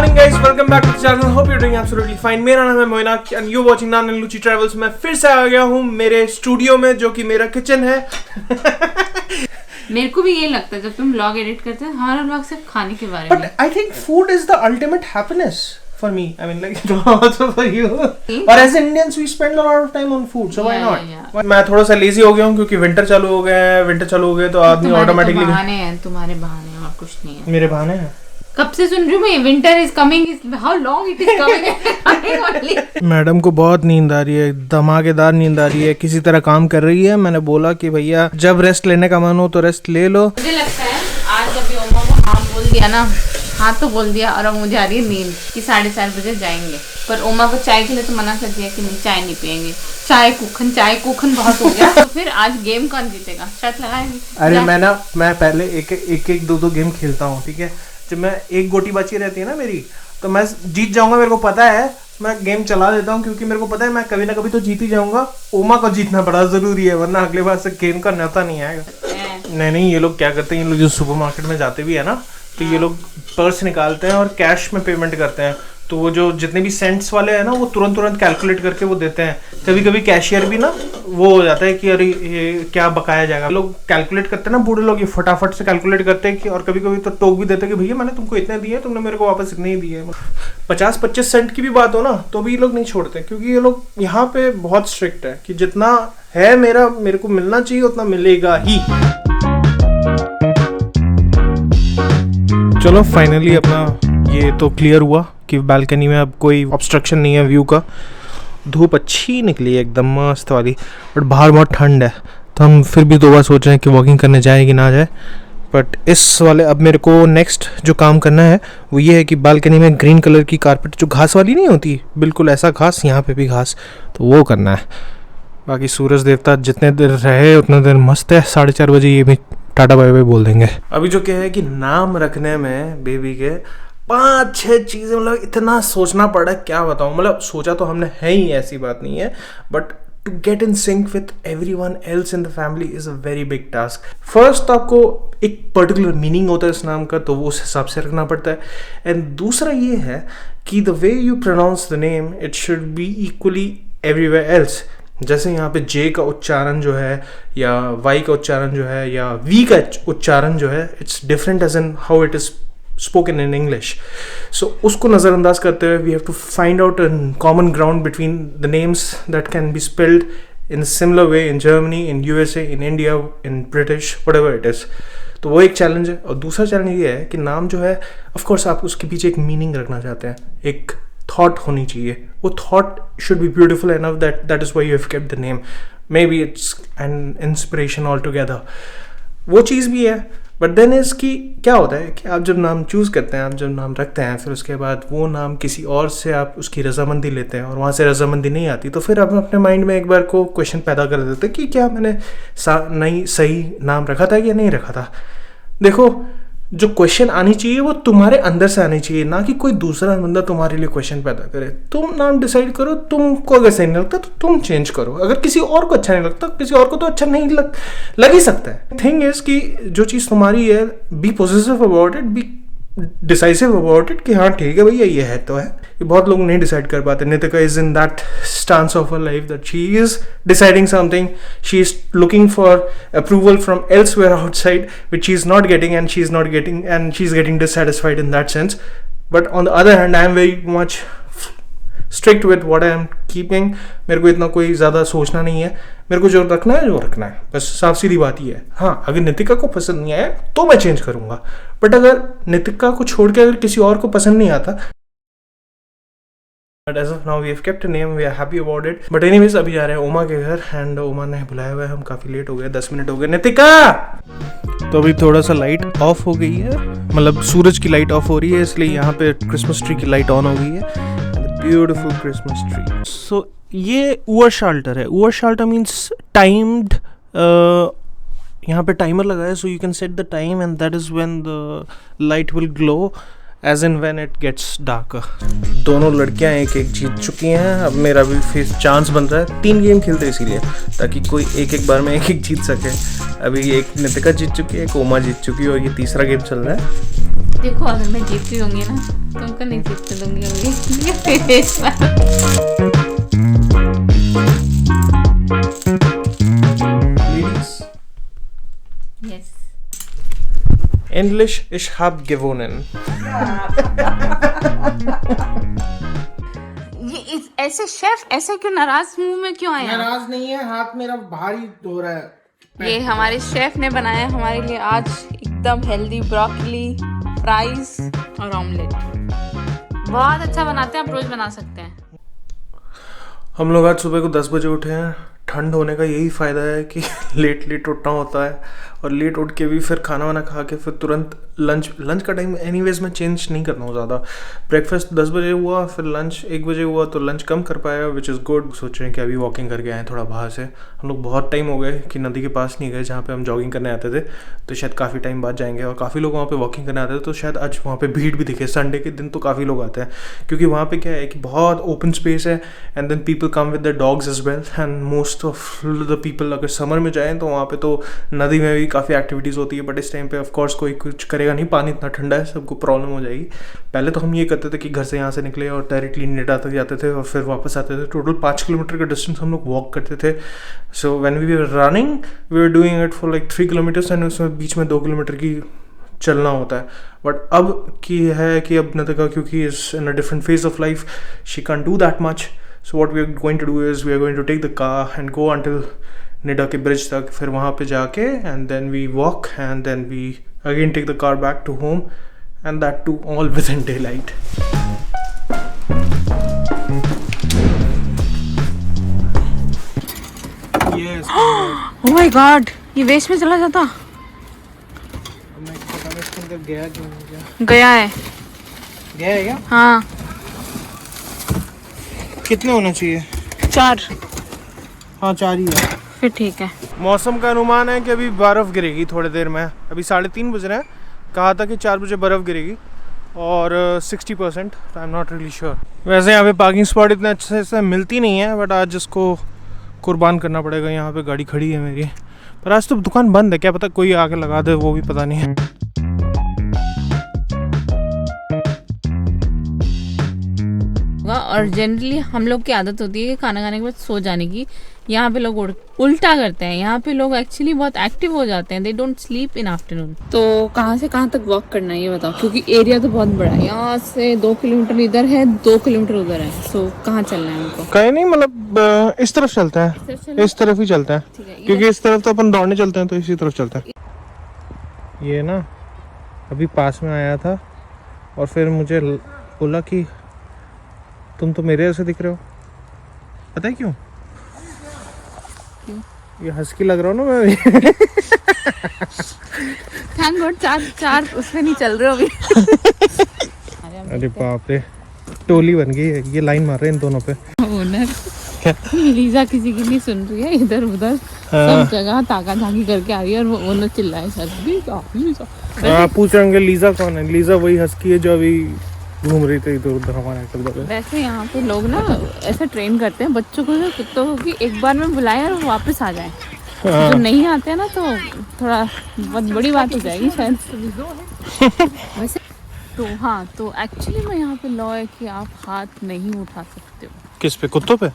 morning guys, welcome back to the channel. Hope you're doing absolutely fine. मेरा नाम है Moina and you're watching Naan and Luchi Travels. मैं फिर से आ गया हूँ मेरे स्टूडियो में जो कि मेरा किचन है। मेरे को भी ये लगता है जब तुम व्लॉग एडिट करते हो हमारा व्लॉग सिर्फ खाने के बारे में। But I think food is the ultimate happiness for me. I mean like also for you. और as Indians we spend a lot of time on food, so why not? मैं थोड़ा सा लेजी हो गया हूँ क्योंकि विंटर चालू हो गए तो आदमी ऑटोमेटिकली तुम्हारे बहाने और कुछ नहीं है। मेरे बहाने हैं। कब से सुन रही हूँ मैं winter is coming, how long it is coming. Madam को बहुत नींद आ रही है, धमाकेदार नींद आ रही है, किसी तरह काम कर रही है। मैंने बोला कि भैया जब रेस्ट लेने का मन हो तो रेस्ट ले लो। मुझे लगता है आज जब ओमा को हाँ बोल दिया ना, हाँ तो बोल दिया और अब मुझे आ रही है नींद कि 4:30 बजे जाएंगे। पर ओमा को चाय के लिए तो मना कर दिया कि नहीं चाय नहीं पियेंगे, चाय कुखन बहुत हो गया। तो फिर आज गेम कौन जीतेगा शर्त लगाएंगे। अरे मैं पहले एक दो गेम खेलता हूँ, ठीक है। जब मैं एक गोटी बची रहती है ना मेरी, तो मैं जीत जाऊंगा, मेरे को पता है। मैं गेम चला देता हूँ क्योंकि मेरे को पता है मैं कभी ना कभी तो जीत ही जाऊंगा। ओमा को जीतना बड़ा जरूरी है, वरना अगले बार से गेम का न्योता नहीं आएगा। नहीं, ये लोग क्या करते हैं, ये लोग जो सुपरमार्केट में जाते भी है ना, तो ये लोग पर्स निकालते हैं और कैश में पेमेंट करते हैं। तो वो जो जितने भी सेंट्स वाले हैं ना, वो तुरंत कैलकुलेट करके वो देते हैं। कभी कैशियर भी ना वो हो जाता है कि अरे ये क्या बकाया जाएगा। लोग कैलकुलेट करते हैं ना, बूढ़े लोग ये फटाफट से कैलकुलेट करते हैं कि, और कभी तो टोक भी देते हैं कि भैया मैंने तुमको इतने दिए, तुमने मेरे को वापस इतने ही दिए। 50-25 सेंट की भी बात हो ना तो भी ये लोग नहीं छोड़ते, क्योंकि ये लोग यहाँ पे बहुत स्ट्रिक्ट है कि जितना है मेरे को मिलना चाहिए उतना मिलेगा ही। चलो फाइनली अपना ये तो क्लियर हुआ कि बालकनी में अब कोई ऑब्स्ट्रक्शन नहीं है व्यू का। धूप अच्छी निकली है एकदम मस्त वाली, बट बाहर बहुत ठंड है, तो हम फिर भी 2 बार सोच रहे हैं कि वॉकिंग करने जाए कि ना जाए। बट इस वाले अब मेरे को नेक्स्ट जो काम करना है वो ये है कि बालकनी में ग्रीन कलर की कारपेट जो घास वाली नहीं होती, बिल्कुल ऐसा घास, यहाँ पे भी घास, तो वो करना है। बाकी सूरज देवता जितने देर रहे उतने देर मस्त है। 4:30 बजे ये भी टाटा बाय बाय बोल देंगे। अभी जो क्या है कि नाम रखने में बेबी के 5-6 चीज़ें, मतलब इतना सोचना पड़ा, क्या बताऊँ। मतलब सोचा तो हमने है ही, ऐसी बात नहीं है, but to get in sync with everyone else in the family is a very big task. First आपको एक पर्टिकुलर मीनिंग होता है इस नाम का, तो वो उस हिसाब से रखना पड़ता है। एंड दूसरा ये है कि the way you pronounce the name it should be equally everywhere else. जैसे यहाँ पे जे का उच्चारण जो है, या वाई का उच्चारण जो है, या वी का उच्चारण जो है, it's different as in how it is spoken in English. So उसको नज़रअंदाज करते हुए we have to find out a common ground between the names that can be spelled in a similar way in Germany, in USA, in India, in British, whatever it is. तो वो एक challenge है। और दूसरा challenge ये है कि नाम जो है, ऑफ कोर्स आप उसके पीछे एक मीनिंग रखना चाहते हैं, एक थॉट होनी चाहिए। वो thought should be beautiful enough that is why you have kept the name. Maybe it's an inspiration altogether. वो चीज़ भी है। बट देन इसकी क्या होता है कि आप जब नाम चूज़ करते हैं, आप जब नाम रखते हैं, फिर उसके बाद वो नाम किसी और से आप उसकी रजामंदी लेते हैं और वहाँ से रजामंदी नहीं आती, तो फिर आप अपने माइंड में एक बार को क्वेश्चन पैदा कर देते हैं कि क्या मैंने नहीं सही नाम रखा था या नहीं रखा था। देखो, जो क्वेश्चन आनी चाहिए वो तुम्हारे अंदर से आनी चाहिए, ना कि कोई दूसरा बंदा तुम्हारे लिए क्वेश्चन पैदा करे। तुम नाम डिसाइड करो, तुमको अगर सही नहीं लगता तो तुम चेंज करो। अगर किसी और को अच्छा नहीं लगता, किसी और को तो अच्छा नहीं लग ही सकता है। थिंग इज कि जो चीज़ तुम्हारी है, be positive about it, be decisive about it कि हाँ ठीक है भैया ये है तो है। ये बहुत लोग नहीं डिसाइड कर पाते। Nitika is in that stance of her life that she is deciding something, she is looking for approval from elsewhere outside which she is not getting, and she is getting dissatisfied in that sense. But on the other hand I am very much strict with what I am keeping. मेरे को इतना कोई ज़्यादा सोचना नहीं है, मेरे को जो रखना है बस साफ सीधी बात ही है। हाँ, अगर नितिका को पसंद नहीं आया तो मैं चेंज करूँगा, बट अगर नितिका को छोड़ के अगर किसी और को पसंद नहीं आता, but as of now we have kept a name, we are happy about it. But anyways अभी जा रहे हैं ओमा के घर, एंड ओमा ने बुलाया हुआ है, हम काफ़ी लेट हो गए, 10 मिनट हो गए। नितिका, तो अभी थोड़ा सा लाइट ऑफ हो गई है, मतलब सूरज की लाइट ऑफ हो रही है, इसलिए यहाँ पे क्रिसमस ट्री की लाइट ऑन हो गई है। Beautiful Christmas tree. सो ये उअरशाल्टर है। उअरशाल्टर मीन्स टाइम्ड, यहाँ पे टाइमर लगा है, so you can set the time and that is when the light will glow as in when it gets darker. दोनों लड़कियां एक जीत चुकी हैं, अब मेरा भी फिर चांस बन रहा है। 3 गेम खेलते इसीलिए ताकि कोई एक बार में एक जीत सके। अभी एक नितिका जीत चुकी है, एक ओमा जीत चुकी है, और ये तीसरा गेम चल रहा है। देखो अगर मैं जीतती होंगी ना, तुमको नहीं जीतने दूंगी होंगी। Yes. English, ich hab gewonnen. ये ऐसे शेफ ऐसे क्यों नाराज मुंह में क्यों आया? नाराज नहीं है, हाथ मेरा भारी हो रहा है। ये हमारे शेफ ने बनाया हमारे लिए आज एकदम हेल्दी ब्रोकली, फ्राइज और ऑमलेट। बहुत अच्छा बनाते हैं, आप रोज बना सकते हैं। हम लोग आज सुबह को 10 बजे उठे हैं। ठंड होने का यही फ़ायदा है कि लेट उठना होता है, और लेट उठ के भी फिर खाना वाना खा के फिर तुरंत लंच का टाइम एनीवेज में चेंज नहीं करना हूँ ज़्यादा। ब्रेकफास्ट 10 बजे हुआ, फिर लंच 1 बजे हुआ, तो लंच कम कर पाया, विच इज़ गुड। सोच रहे हैं कि अभी वॉकिंग करके आए थोड़ा बाहर से। हम लोग बहुत टाइम हो गए कि नदी के पास नहीं गए जहाँ पे हम जॉगिंग करने आते थे, तो शायद काफ़ी टाइम बाद जाएंगे। और काफ़ी लोग वहाँ पे वॉकिंग करने आते थे, तो शायद आज वहाँ पे भीड़ भी दिखे। संडे के दिन तो काफ़ी लोग आते हैं, क्योंकि वहाँ पे क्या है कि बहुत ओपन स्पेस है, and then people come with the dogs as well. And most of the people अगर समर में जाएँ तो वहाँ पे तो नदी में भी काफ़ी एक्टिविटीज़ होती है, बट इस टाइम पे ऑफ कोर्स कोई कुछ करेगा नहीं, पानी इतना ठंडा है, सबको प्रॉब्लम हो जाएगी। पहले तो हम ये करते थे कि घर से यहाँ से निकले और डायरेक्टली नेटा तक जाते थे और फिर वापस आते थे। टोटल 5 किलोमीटर का डिस्टेंस हम लोग वॉक करते थे। So when we were running we were doing it for like 3 kilometres, and उसमें बीच में 2 किलोमीटर की चलना होता है। बट अब की है कि अब नतिका क्योंकि is in a different phase of life, she can do that much. So what we are going to do is we are going to take the car and go until Noida के bridge तक, फिर वहाँ पे जाके and then we walk and then we again take the car back to home, and that too all within daylight. Oh my god, ये west में चला जाता। मैं पता नहीं इसके अंदर गया क्यों नहीं गया है क्या? हाँ। कितने होना चाहिए? 4। हाँ 4 ही है, फिर ठीक है। मौसम का अनुमान है कि अभी बर्फ़ गिरेगी थोड़ी देर में। अभी 3:30 बज रहे हैं, कहा था कि 4 बजे बर्फ़ गिरेगी, और 60%, आई एम नॉट रियली श्योर। वैसे यहाँ पे पार्किंग स्पॉट इतने अच्छे से मिलती नहीं है, बट आज इसको कुर्बान करना पड़ेगा। यहाँ पे गाड़ी खड़ी है मेरी, पर आज तो दुकान बंद है, क्या पता कोई आके लगा दे, वो भी पता नहीं है। और जनरली हम लोग की आदत होती है कि खाना खाने के बाद सो जाने की। यहाँ पे लोग उल्टा करते हैं। यहाँ पे लोग एक्चुअली बहुत एक्टिव हो जाते हैं, they don't sleep in afternoon. तो कहाँ से कहाँ तक वॉक करना है ये बताओ, क्योंकि एरिया तो बहुत बड़ा है। यहाँ से 2 किलोमीटर इधर है, 2 किलोमीटर उधर है। सो कहाँ चलना है हमको? कहीं नहीं, मतलब इस तरफ चलते हैं, इस तरफ ही चलते हैं, क्योंकि इस तरफ तो अपन दौड़ने चलते हैं, तो इसी तरफ चलते हैं। ये ना अभी पास में आया था और फिर मुझे बोला कि तुम तो मेरे जैसे दिख रहे हो। पता है क्यों? ये हस्की लग रहा हूँ ना मैं अभी। थैंक गॉड 4 उसमें नहीं चल रहे हो अभी। अरे बाप रे, टोली बन गई है, ये लाइन मार रहे हैं इन दोनों पे। ओनर लीजा किसी की नहीं सुन रही है, इधर उधर सब जगह ताका झाकी करके आ रही है, और वो ओनर चिल्लाए सर। पूछ रहे होंगे लीजा कौन है? लीजा वही हस्की है जो अभी घूम रही थी इधर उधर हमारे इधर। वैसे यहाँ पे लोग ना ऐसा ट्रेन करते हैं बच्चों को, कुत्तों को, कि एक बार में बुलाएं और वापस आ जाएं। जो नहीं आते हैं ना तो थोड़ा बहुत बड़ी बात हो जाएगी शायद। वैसे तो हाँ, तो एक्चुअली में यहाँ पे लॉ है कि आप हाथ नहीं उठा सकते हो। किस पे? कुत्तों पे?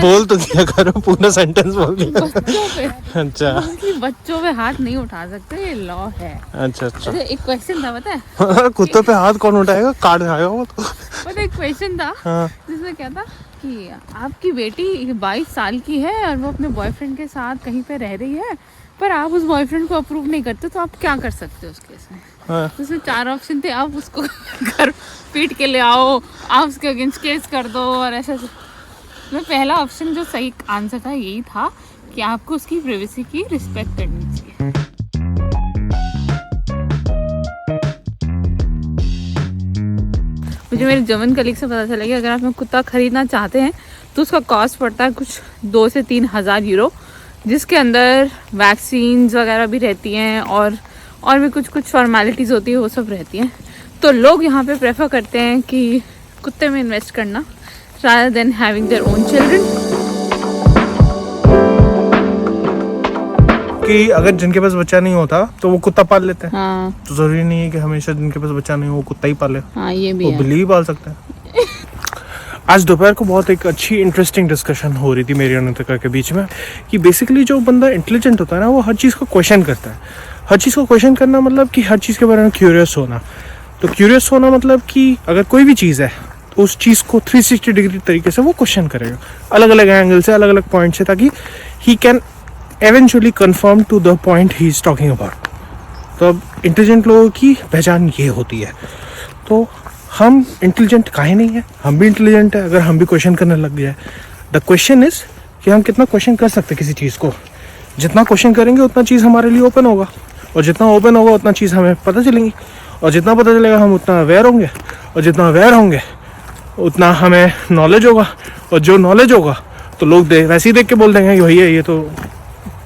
बोल तो दिया करो, पूरा सेंटेंस बोल दिया। बच्चों पे। अच्छा, बच्चों पे हाथ नहीं उठा सकते, ये लॉ है। अच्छा अच्छा। एक क्वेश्चन था पता है? कुत्तों पे हाथ कौन उठाएगा? काट खाएगा वो तो। पता एक क्वेश्चन था जिसमें क्या था कि आपकी बेटी 22 साल की है और वो अपने बॉयफ्रेंड के साथ कहीं पे रह रही है, पर आप उस बॉयफ्रेंड को अप्रूव नहीं करते, तो आप क्या कर सकते हो उस केस में? तो उसमें 4 ऑप्शन थे। आप उसको घर पीट के ले आओ, आप उसके अगेंस्ट केस कर दो, और ऐसा। मैं पहला ऑप्शन जो सही आंसर था यही था कि आपको उसकी प्राइवेसी की रिस्पेक्ट करनी चाहिए। मुझे मेरे जर्मन कलीग से पता चला कि अगर आप कुत्ता खरीदना चाहते हैं तो उसका कॉस्ट पड़ता है कुछ 2 से 3 हज़ार यूरो, जिसके अंदर वैक्सीन्स वगैरह भी रहती हैं और भी कुछ फॉर्मेलिटीज़ होती है, वो सब रहती हैं। तो लोग यहाँ पे प्रेफर करते हैं कि कुत्ते में इन्वेस्ट करना rather than having their own children. कि अगर जिनके पास बच्चा नहीं होता तो वो कुत्ता पाल लेते हैं। हाँ तो जरूरी नहीं है कि हमेशा जिनके पास बच्चा नहीं हो वो कुत्ता ही पाले, हाँ ये भी वो है। बिल्ली ही पाल सकते हैं। आज दोपहर को बहुत एक अच्छी इंटरेस्टिंग डिस्कशन हो रही थी मेरी और नितिका के बीच में कि बेसिकली जो बंदा इंटेलिजेंट होता है ना वो हर चीज़ को क्वेश्चन करता है। हर चीज़ को क्वेश्चन करना मतलब कि हर चीज़ के बारे में क्यूरियस होना। तो क्यूरियस होना मतलब कि अगर कोई भी चीज़ है तो उस चीज़ को 360 डिग्री तरीके से वो क्वेश्चन करेगा, अलग अलग एंगल से, अलग अलग पॉइंट से, ताकि he can eventually confirm to the point he is talking about. तो अब इंटेलिजेंट लोगों की पहचान ये होती है। तो हम इंटेलिजेंट काहे नहीं है, हम भी इंटेलिजेंट है अगर हम भी क्वेश्चन करने लग गए। द क्वेश्चन इज़ कि हम कितना क्वेश्चन कर सकते हैं किसी चीज़ को। जितना क्वेश्चन करेंगे उतना चीज़ हमारे लिए ओपन होगा, और जितना ओपन होगा उतना चीज़ हमें पता चलेंगी, और जितना पता चलेगा हम उतना अवेयर होंगे, और जितना अवेयर होंगे उतना हमें नॉलेज होगा, और जो नॉलेज होगा तो लोग वैसे ही देख के बोल देंगे कि भैया ये तो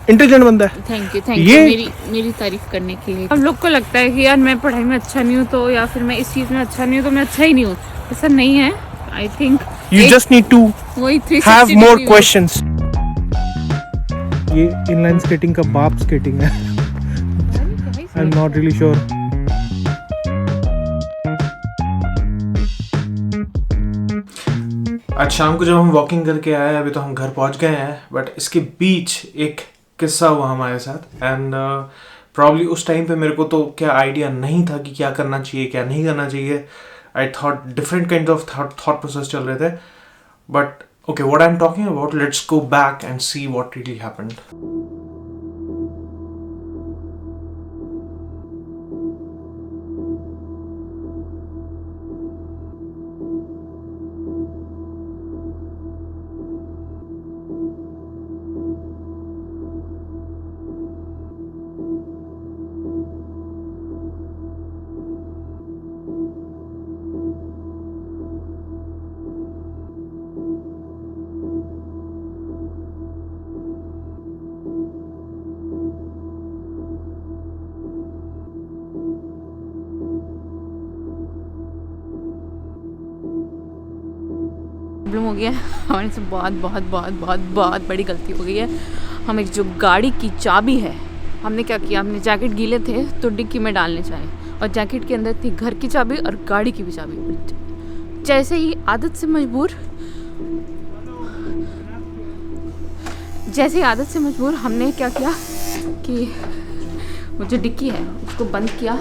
इंटेलिजेंट बंदा है। थैंक यू ये- मेरी तारीफ करने के लिए। हम लोग को लगता है कि यार मैं पढ़ाई में अच्छा नहीं हूँ तो, या फिर मैं इस चीज़ में अच्छा नहीं हूँ तो मैं अच्छा ही नहीं हूँ। ऐसा नहीं है। I think you just need to वही 360 हैव मोर degree क्वेश्चंस। ये इनलाइन स्केटिंग का बाप स्केटिंग है। I am not really sure. आज शाम को जब हम वॉकिंग करके आए, अभी तो हम घर पहुंच गए हैं, बट इसके बीच एक किस्सा हुआ हमारे साथ। एंड प्रॉब्ली उस टाइम पे मेरे को तो क्या आइडिया नहीं था कि क्या करना चाहिए क्या नहीं करना चाहिए। I thought different kind of thought process चल रहे थे। But okay, what I am talking about, let's go back and see what really happened. Problem हो गया है। हमारे से बहुत बहुत बहुत बहुत बहुत बड़ी गलती हो गई है। हमें जो गाड़ी की चाबी है, हमने क्या किया, हमने जैकेट गीले थे तो डिक्की में डालने चाहे, और जैकेट के अंदर थी घर की चाबी और गाड़ी की भी चाबी। जैसे ही आदत से मजबूर हमने क्या किया कि वो जो डिक्की है उसको बंद किया,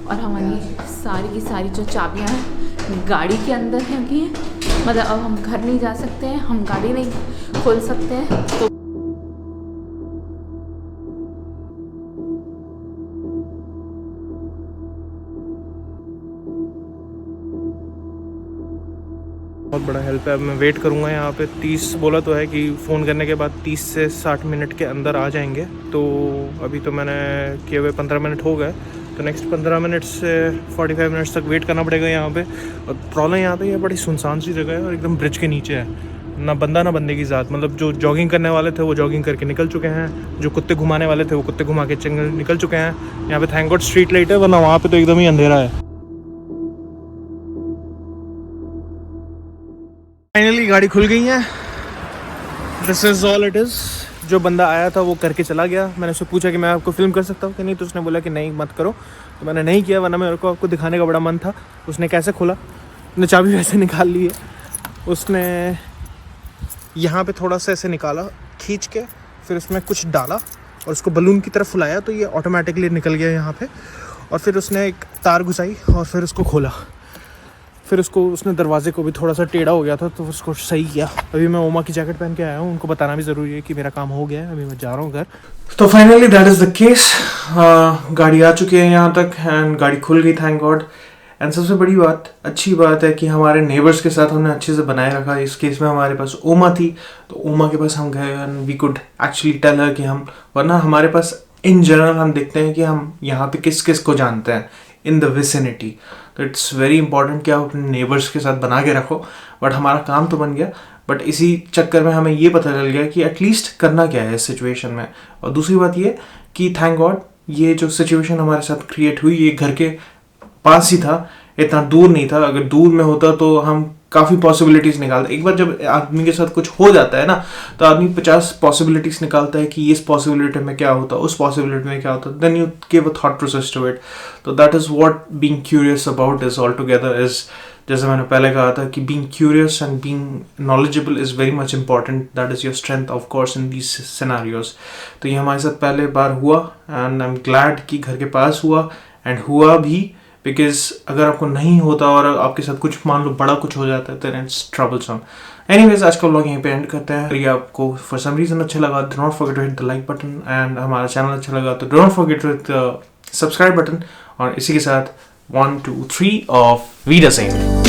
और हमारी सारी की सारी जो चाबियाँ हैं गाड़ी के अंदर हैं कि मतलब अब हम घर नहीं जा सकते हैं, हम गाड़ी नहीं खोल सकते हैं। तो बहुत बड़ा हेल्प है। अब मैं वेट करूंगा यहाँ पे। 30 बोला तो है कि फ़ोन करने के बाद 30 से 60 मिनट के अंदर आ जाएंगे। तो अभी तो मैंने किए हुए 15 मिनट हो गए, तो नेक्स्ट 15 मिनट से 45 मिनट्स तक वेट करना पड़ेगा यहाँ पे। और प्रॉब्लम यहाँ पे ये बड़ी सुनसान सी जगह है और एकदम ब्रिज के नीचे है, ना बंदा ना बंदे की ज़ात। मतलब जो जॉगिंग करने वाले थे वो जॉगिंग करके निकल चुके हैं, जो कुत्ते घुमाने वाले थे वो कुत्ते घुमा के निकल चुके हैं। यहाँ पे थैंक गॉड स्ट्रीट लाइट है, वरना वहाँ पे तो एकदम ही अंधेरा है। फाइनली गाड़ी खुल गई है। This is all it is. जो बंदा आया था वो करके चला गया। मैंने उससे पूछा कि मैं आपको फिल्म कर सकता हूँ कि नहीं, तो उसने बोला कि नहीं मत करो। तो मैंने नहीं किया, वरना मेरे को आपको दिखाने का बड़ा मन था। उसने कैसे खोला, उसने चाबी वैसे निकाल ली है। उसने यहाँ पे थोड़ा सा ऐसे निकाला खींच के, फिर उसमें कुछ डाला और उसको बलून की तरफ फुलाया तो ये ऑटोमेटिकली निकल गया यहाँ पे। और फिर उसने एक तार घुसाई और फिर उसको खोला। फिर उसने दरवाजे को भी थोड़ा सा टेढ़ा हो गया था तो उसको सही किया। अभी मैं ओमा की जैकेट पहन के आया हूँ, उनको बताना भी ज़रूरी है कि मेरा काम हो गया है, अभी मैं जा रहा हूँ घर। तो finally that is the case. गाड़ी आ चुकी है यहाँ तक एंड गाड़ी खुल गई, थैंक गॉड। एंड सबसे बड़ी बात, अच्छी बात है कि हमारे नेबर्स के साथ हमने अच्छे से बनाए रखा। इस केस में हमारे पास ओमा थी, तो ओमा के पास हम गए and we could actually tell her कि हम, वरना हमारे पास इन जनरल हम देखते हैं कि हम यहाँ पे किस किस को जानते हैं इन द विसिनिटी। तो इट्स वेरी इंपॉर्टेंट कि आप अपने नेबर्स के साथ बना के रखो। बट हमारा काम तो बन गया, बट इसी चक्कर में हमें ये पता चल गया कि एटलीस्ट करना क्या है इस सिचुएशन में। और दूसरी बात ये कि थैंक गॉड ये जो सिचुएशन हमारे साथ क्रिएट हुई ये घर के पास ही था। इतना दूर नहीं था। अगर दूर में होता तो हम काफ़ी पॉसिबिलिटीज़ निकालते। एक बार जब आदमी के साथ कुछ हो जाता है ना, तो आदमी 50 पॉसिबिलिटीज़ निकालता है कि इस पॉसिबिलिटी में क्या होता, उस पॉसिबिलिटी में क्या होता, then you give a thought process to it. तो that is what being curious about is all together is. जैसे मैंने पहले कहा था कि being curious and being knowledgeable is very much important, that is your strength of course in these scenarios. तो ये हमारे साथ पहले बार हुआ एंड आई एम ग्लैड कि घर के पास हुआ, एंड हुआ भी, बिकॉज अगर आपको नहीं होता और आपके साथ कुछ मान लो बड़ा कुछ हो जाता है देन इट्स ट्रबलसम। एनीवेज, आज का व्लॉग यहीं पे एंड करते हैं। अगर ये आपको फॉर सम रीजन अच्छा लगा, do not forget to hit the like button, and हमारा चैनल अच्छा लगा तो do not forget to hit the subscribe button. और इसी के साथ 1 2 3 ऑफ वीडियो सेम।